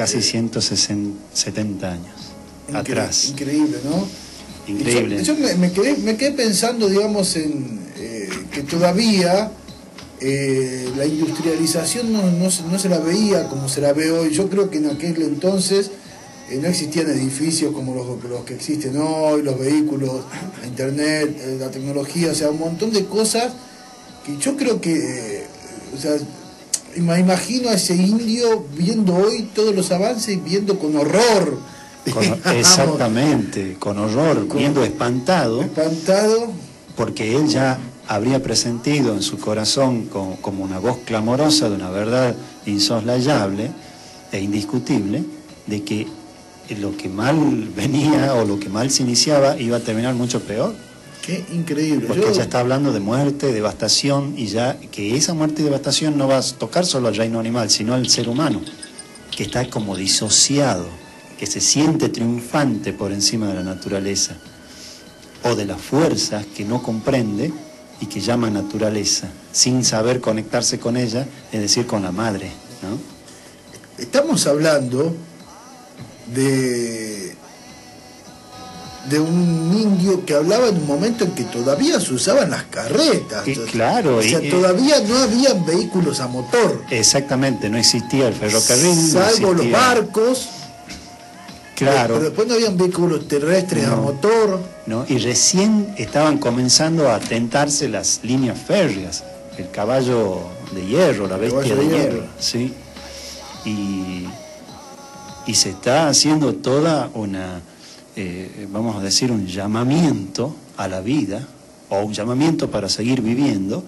casi 170 años atrás. Increíble, ¿no? Increíble. Yo me quedé pensando, digamos, en que todavía la industrialización no se la veía como se la ve hoy. Yo creo que en aquel entonces no existían edificios como los que existen hoy, los vehículos, la internet, la tecnología, o sea, un montón de cosas que yo creo que, o sea, me imagino a ese indio viendo hoy todos los avances y viendo con horror. Exactamente, con horror, viendo espantado, porque él ya habría presentido en su corazón como una voz clamorosa de una verdad insoslayable e indiscutible, de que lo que mal venía o lo que mal se iniciaba iba a terminar mucho peor. Qué increíble. Porque ya está hablando de muerte, devastación, y ya que esa muerte y devastación no va a tocar solo al reino animal, sino al ser humano, que está como disociado, que se siente triunfante por encima de la naturaleza, o de las fuerzas que no comprende y que llama naturaleza, sin saber conectarse con ella, es decir, con la madre, ¿no? Estamos hablando de un indio que hablaba en un momento en que todavía se usaban las carretas. Claro. O sea, todavía no había vehículos a motor. Exactamente, no existía el ferrocarril. Salvo los barcos. Claro. Pero después no habían vehículos terrestres a motor. No, y recién estaban comenzando a tentarse las líneas férreas, el caballo de hierro, la bestia de hierro, ¿sí? Y se está haciendo toda una, vamos a decir, un llamamiento a la vida, o un llamamiento para seguir viviendo,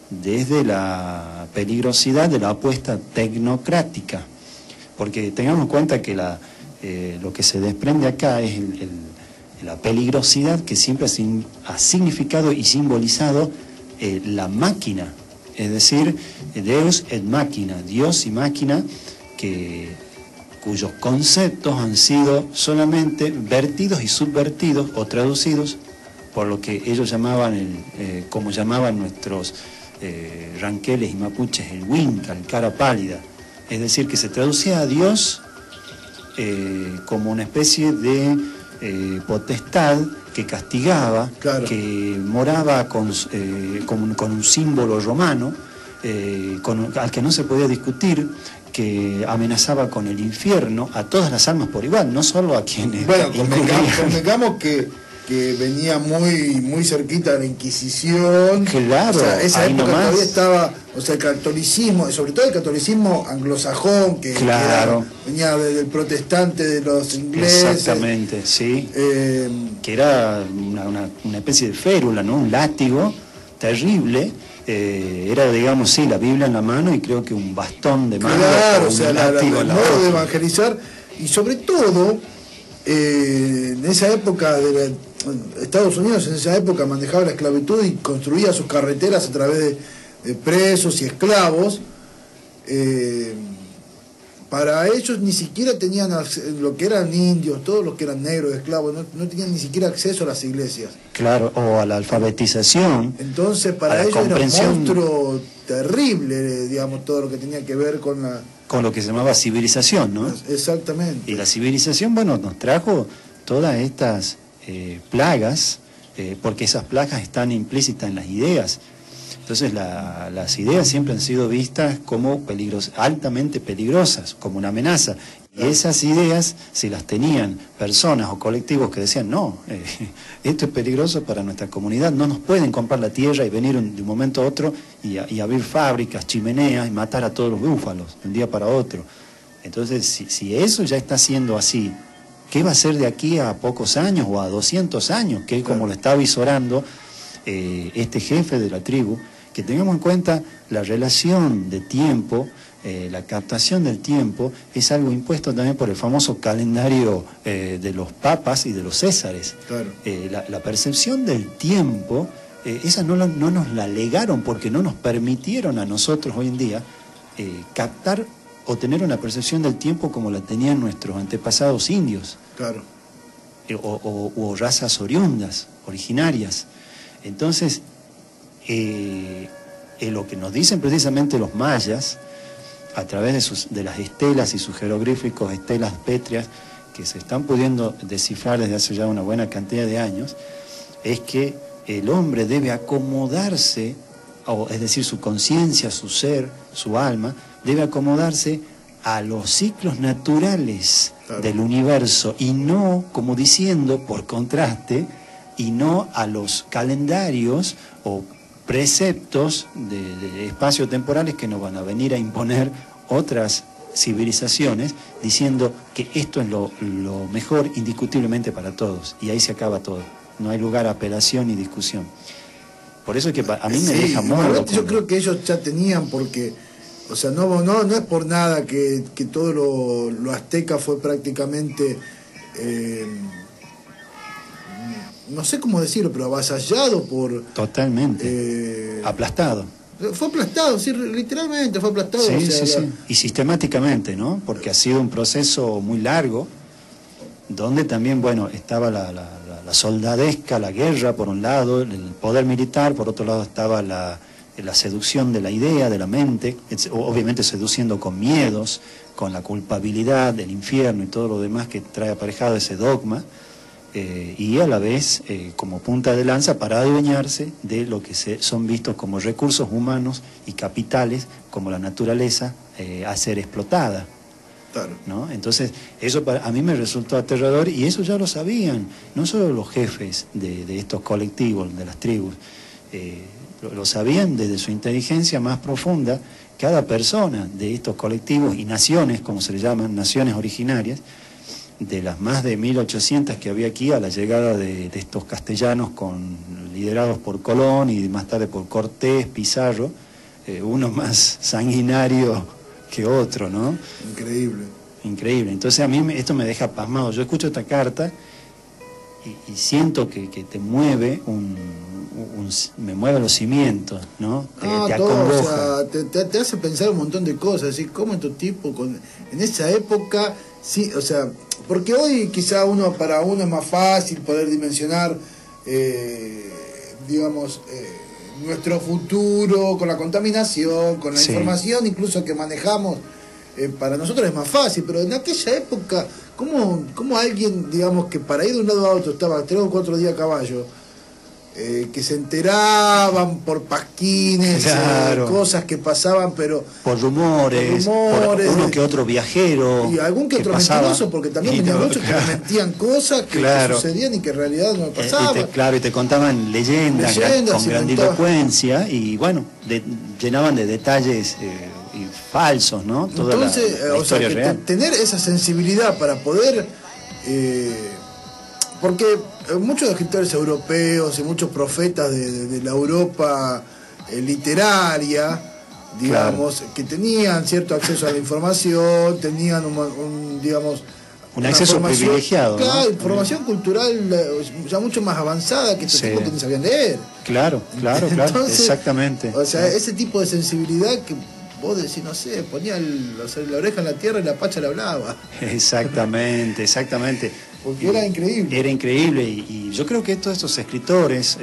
desde la peligrosidad de la apuesta tecnocrática. Porque tengamos en cuenta que lo que se desprende acá es la peligrosidad que siempre ha significado y simbolizado la máquina, es decir, Deus et machina, Dios y máquina, cuyos conceptos han sido solamente vertidos y subvertidos o traducidos por lo que ellos llamaban, como llamaban nuestros ranqueles y mapuches, el Winca, el cara pálida. Es decir, que se traducía a Dios como una especie de potestad que castigaba, claro, que moraba con un símbolo romano, al que no se podía discutir, que amenazaba con el infierno a todas las almas por igual, no solo a quienes... Bueno, convengamos que venía muy cerquita de la Inquisición. Claro, o sea, esa época todavía estaba, o sea, el catolicismo, sobre todo el catolicismo anglosajón, que venía del protestante de los ingleses. Exactamente, sí. Que era una especie de férula, ¿no? Un látigo terrible. Era, digamos, sí, la Biblia en la mano y creo que un bastón de mano. Claro, o sea, el modo de evangelizar, y sobre todo en esa época Estados Unidos en esa época manejaba la esclavitud y construía sus carreteras a través de presos y esclavos. Para ellos ni siquiera tenían lo que eran indios, todos los que eran negros, esclavos, no tenían ni siquiera acceso a las iglesias. Claro, o a la alfabetización. Entonces para ellos era un monstruo terrible, digamos, todo lo que tenía que ver con lo que se llamaba civilización, ¿no? Exactamente. Y la civilización, bueno, nos trajo todas estas plagas, porque esas plagas están implícitas en las ideas. Entonces las ideas siempre han sido vistas como altamente peligrosas, como una amenaza. Y esas ideas, si las tenían personas o colectivos que decían, no, esto es peligroso para nuestra comunidad, no nos pueden comprar la tierra y venir de un momento a otro y abrir fábricas, chimeneas y matar a todos los búfalos de un día para otro. Entonces, si eso ya está siendo así, ¿qué va a ser de aquí a pocos años o a 200 años? Que es como lo está visorando este jefe de la tribu. Que tengamos en cuenta la relación de tiempo, la captación del tiempo, es algo impuesto también por el famoso calendario de los papas y de los césares. Claro. La percepción del tiempo, esa no nos la legaron porque no nos permitieron a nosotros hoy en día captar o tener una percepción del tiempo como la tenían nuestros antepasados indios. Claro. O razas oriundas, originarias. Entonces, lo que nos dicen precisamente los mayas a través de las estelas y sus jeroglíficos, estelas pétreas, que se están pudiendo descifrar desde hace ya una buena cantidad de años, es que el hombre debe acomodarse, es decir, su conciencia, su ser, su alma, debe acomodarse a los ciclos naturales del universo, y no, como diciendo, por contraste, y no a los calendarios o preceptos de espacio-temporales que nos van a venir a imponer otras civilizaciones, diciendo que esto es lo mejor indiscutiblemente para todos, y ahí se acaba todo. No hay lugar a apelación ni discusión. Por eso es que a mí me deja muerto. Yo creo que ellos ya tenían, porque, o sea, no es por nada que todo lo azteca fue prácticamente, no sé cómo decirlo, pero avasallado por... Totalmente. Aplastado. Fue aplastado, sí, literalmente fue aplastado. Sí, o sea, sí. Y sistemáticamente, ¿no? Porque ha sido un proceso muy largo, donde también, bueno, estaba la soldadesca, la guerra, por un lado, el poder militar, por otro lado estaba la seducción de la idea, de la mente, obviamente seduciendo con miedos, con la culpabilidad del infierno y todo lo demás que trae aparejado ese dogma, y a la vez como punta de lanza para adueñarse de lo que son vistos como recursos humanos y capitales, como la naturaleza, a ser explotada. Claro. ¿No? Entonces, eso a mí me resultó aterrador, y eso ya lo sabían, no solo los jefes de estos colectivos, de las tribus, lo sabían desde su inteligencia más profunda, cada persona de estos colectivos y naciones, como se le llaman, naciones originarias, de las más de 1800 que había aquí a la llegada de estos castellanos liderados por Colón y más tarde por Cortés, Pizarro, uno más sanguinario que otro, ¿no? Increíble. Increíble. Entonces a mí esto me deja pasmado. Yo escucho esta carta y siento que te mueve me mueve los cimientos, ¿no? Te acongoja. O sea, te hace pensar un montón de cosas, ¿sí? Cómo estos tipos en esa época, sí, o sea, porque hoy quizá para uno es más fácil poder dimensionar, digamos, nuestro futuro con la contaminación, con la información incluso que manejamos, para nosotros es más fácil, pero en aquella época, ¿cómo alguien, digamos, que para ir de un lado a otro estaba 3 o 4 días a caballo, que se enteraban por pasquines, claro, cosas que pasaban, pero por rumores, por uno que otro viajero, y algún que otro mentiroso, porque también venía muchos que mentían cosas que sucedían y que en realidad no pasaban. Y te contaban leyendas con grandilocuencia, y bueno, llenaban de detalles y falsos, ¿no? Toda entonces, la historia real. Tener esa sensibilidad para poder... porque muchos escritores europeos y muchos profetas de la Europa literaria, digamos, que tenían cierto acceso a la información, tenían un acceso privilegiado, claro, ¿no? Información cultural ya mucho más avanzada que estos tipos que ni sabían leer. Claro, entonces, exactamente. O sea, ese tipo de sensibilidad que vos decís, no sé, ponía la oreja en la tierra y la pacha le hablaba. Exactamente. Porque era increíble. Era increíble, y yo creo que todos estos escritores,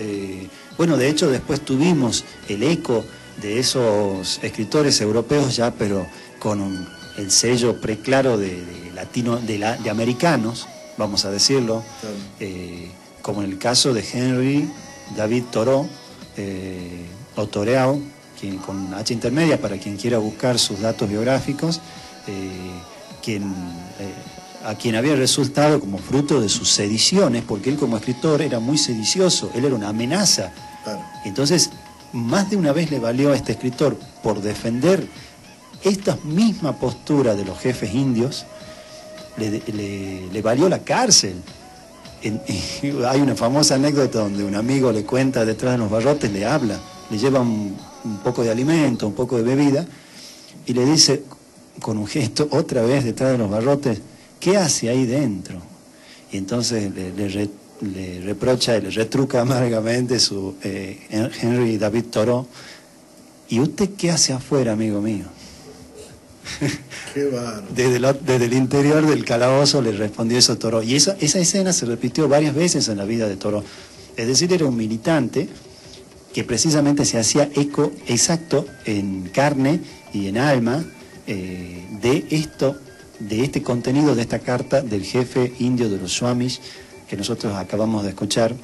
bueno, de hecho después tuvimos el eco de esos escritores europeos ya, pero con el sello preclaro de americanos, vamos a decirlo, claro. Como en el caso de Henry David Thoreau, o Thoreau, con H intermedia para quien quiera buscar sus datos biográficos, a quien había resultado como fruto de sus sediciones, porque él como escritor era muy sedicioso, él era una amenaza. Claro. Entonces, más de una vez le valió a este escritor, por defender esta misma postura de los jefes indios, le valió la cárcel. Hay una famosa anécdota donde un amigo le cuenta detrás de los barrotes, le habla, le lleva un poco de alimento, un poco de bebida, y le dice con un gesto, otra vez detrás de los barrotes, ¿qué hace ahí dentro? Y entonces le reprocha y le retruca amargamente Henry David Thoreau, ¿y usted qué hace afuera, amigo mío? Qué bárbaro. Desde el interior del calabozo le respondió eso Thoreau. Y esa escena se repitió varias veces en la vida de Thoreau. Es decir, era un militante que precisamente se hacía eco exacto en carne y en alma de este contenido, de esta carta del jefe indio de los Swamis que nosotros acabamos de escuchar.